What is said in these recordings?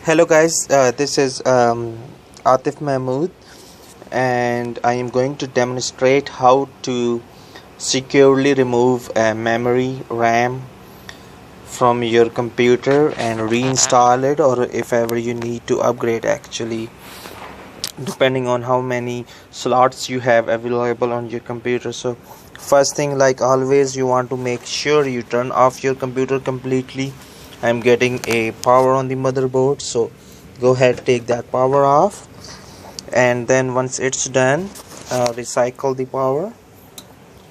Hello guys, this is Atif Mahmood, and I am going to demonstrate how to securely remove a memory RAM from your computer and reinstall it, or if ever you need to upgrade, actually depending on how many slots you have available on your computer. So first thing, like always, you want to make sure you turn off your computer completely. I'm getting a power on the motherboard, so go ahead, take that power off, and then once it's done, recycle the power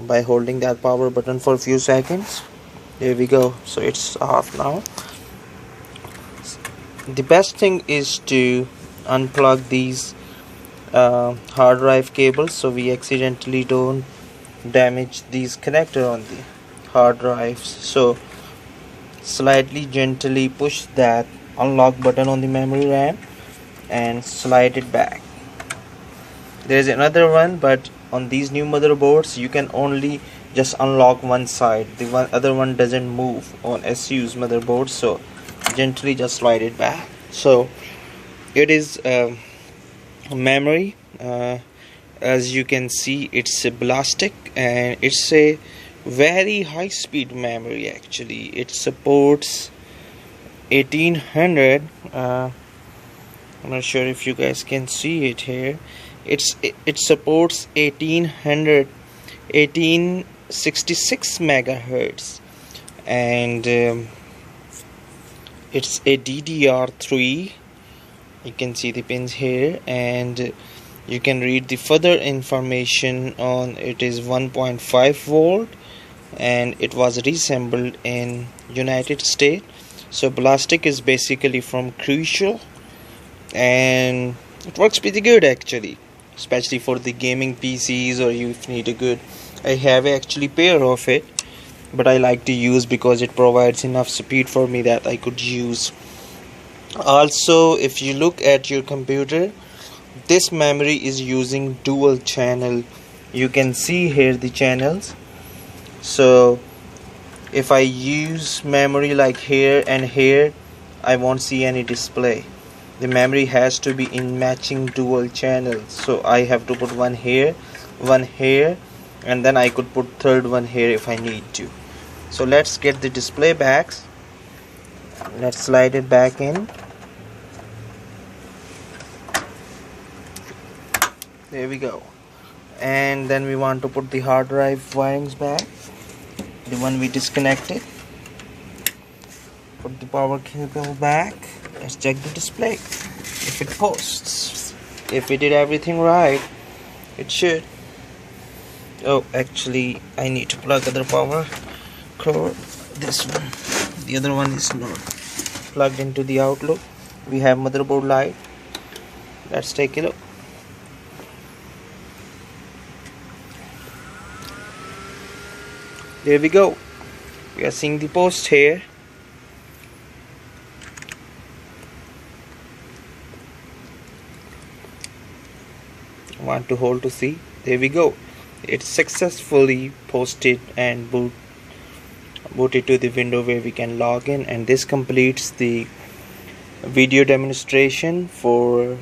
by holding that power button for a few seconds. There we go, so it's off now. The best thing is to unplug these hard drive cables so we accidentally don't damage these connector on the hard drives. So slightly gently push that unlock button on the memory RAM and slide it back. There's another one, but on these new motherboards you can only just unlock one side, the other one doesn't move on SU's motherboard, so gently just slide it back. So it is memory, as you can see it's a Blastic, and it's a very high speed memory. Actually it supports 1800. I'm not sure if you guys can see it here. It supports 1866 megahertz, and it's a DDR3. You can see the pins here, and you can read the further information on it. Is 1.5 volt, and it was reassembled in United States. So Blastic is basically from Crucial, and it works pretty good actually, especially for the gaming PCs, or you need a good. I have actually pair of it, but I like to use because it provides enough speed for me that I could use. Also, if you look at your computer, this memory is using dual channel. You can see here the channels. So if I use memory like here and here, I won't see any display. The memory has to be in matching dual channels, so I have to put one here, and then I could put third one here if I need to. So let's get the display back. Let's slide it back in. There we go. And then we want to put the hard drive wirings back, the one we disconnected. Put the power cable back. Let's check the display if it posts. If we did everything right, it should. Oh, actually I need to plug other power cord. This one, the other one is not plugged into the outlook. We have motherboard light. Let's take a look. There we go. We are seeing the post here. Want to hold to see. There we go. It's successfully posted and booted to the window where we can log in, and this completes the video demonstration for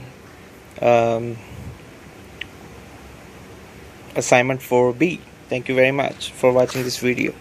assignment 4B. Thank you very much for watching this video.